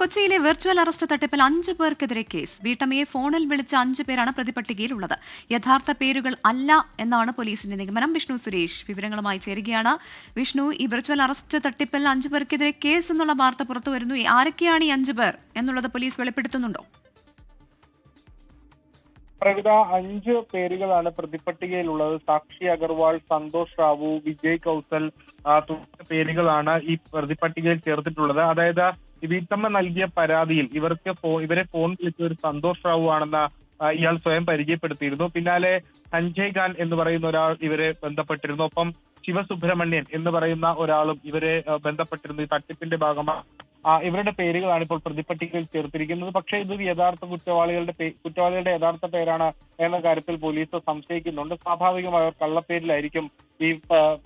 കൊച്ചിയിലെ virtual arrest തട്ടിപ്പിൽ 5 പേർക്കെതിരെ കേസ്. വീട്ടമ്മയെ ഫോണിൽ വിളിച്ച 5 പേരാണ് പ്രതിപട്ടികയിലുള്ളത്. യഥാർത്ഥ പേരുകൾ അല്ല എന്നാണ് പോലീസിന്റെ നിഗമനം. വിഷ്ണു സുരേഷ് വിവരങ്ങളുമായി ചേരുകയാണ്. വിഷ്ണു, ഈ വെർച്വൽ അറസ്റ്റ് തട്ടിപ്പിൽ 5 പേർക്കെതിരെ കേസ് എന്നുള്ള വാർത്ത പുറത്തുവരുന്നു. ആരൊക്കെയാണ് ഈ 5 പേർ എന്നുള്ളത് പോലീസ് വെളിപ്പെടുത്തുന്നുണ്ടോ? പ്രവിത, 5 പേരുകളാണ് പ്രതിപട്ടികയിലുള്ളത്. സാക്ഷി അഗർവാൾ, സന്തോഷ് റാവു, വിജയ് കൗസൽ തുടങ്ങിയ പേരുകളാണ് ഈ പ്രതിപട്ടികയിൽ ചേർത്തിട്ടുള്ളത്. അതായത് വീട്ടമ്മ നൽകിയ പരാതിയിൽ ഇവരെ ഫോൺ വിളിച്ച ഒരു സന്തോഷ് റാവു ആണെന്ന് ഇയാൾ സ്വയം പരിചയപ്പെടുത്തിയിരുന്നു. പിന്നാലെ സഞ്ജയ് ഖാൻ എന്ന് പറയുന്ന ഒരാൾ ഇവരെ ബന്ധപ്പെട്ടിരുന്നു. ഒപ്പം ശിവസുബ്രഹ്മണ്യൻ എന്ന് പറയുന്ന ഒരാളും ഇവരെ ബന്ധപ്പെട്ടിരുന്നു. ഈ തട്ടിപ്പിന്റെ ഭാഗമായി ഇവരുടെ പേരുകളാണ് ഇപ്പോൾ പ്രതിപട്ടികയിൽ ചേർത്തിരിക്കുന്നത്. പക്ഷേ ഇത് യഥാർത്ഥ കുറ്റവാളികളുടെ യഥാർത്ഥ പേരാണ് എന്ന കാര്യത്തിൽ പോലീസ് സംശയിക്കുന്നുണ്ട്. സ്വാഭാവികമായി അവർ കള്ളപ്പേരിലായിരിക്കും ഈ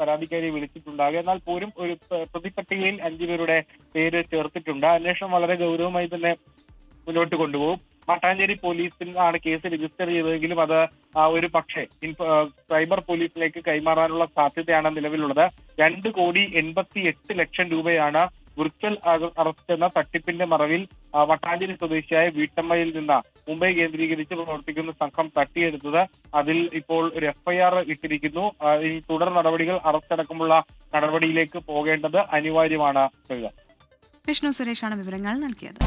പരാതിക്കാരിയെ വിളിച്ചിട്ടുണ്ടാകുക. എന്നാൽ പോലും ഒരു പ്രതിപട്ടികയിൽ 5 പേരുടെ പേര് ചേർത്തിട്ടുണ്ട്. അന്വേഷണം വളരെ ഗൗരവമായി തന്നെ മുന്നോട്ട് കൊണ്ടുപോകും. മട്ടാഞ്ചേരി പോലീസിലാണ് കേസ് രജിസ്റ്റർ ചെയ്തതെങ്കിലും അത് ഒരു പക്ഷേ സൈബർ പോലീസിലേക്ക് കൈമാറാനുള്ള സാധ്യതയാണ് നിലവിലുള്ളത്. 2,88,00,000 രൂപയാണ് വിർച്വൽ അറസ്റ്റ് എന്ന തട്ടിപ്പിന്റെ മറവിൽ മട്ടാഞ്ചേരി സ്വദേശിയായ വീട്ടമ്മയിൽ നിന്ന് മുംബൈ കേന്ദ്രീകരിച്ച് പ്രവർത്തിക്കുന്ന സംഘം തട്ടിയെടുത്തത്. അതിൽ ഇപ്പോൾ ഒരു FIR ഇട്ടിരിക്കുന്നു. ഈ തുടർ നടപടികൾ അറസ്റ്റ് അടക്കമുള്ള നടപടിയിലേക്ക് പോകേണ്ടത് അനിവാര്യമാണ്. വിഷ്ണു സുരേഷാണ് വിവരങ്ങൾ നൽകിയത്.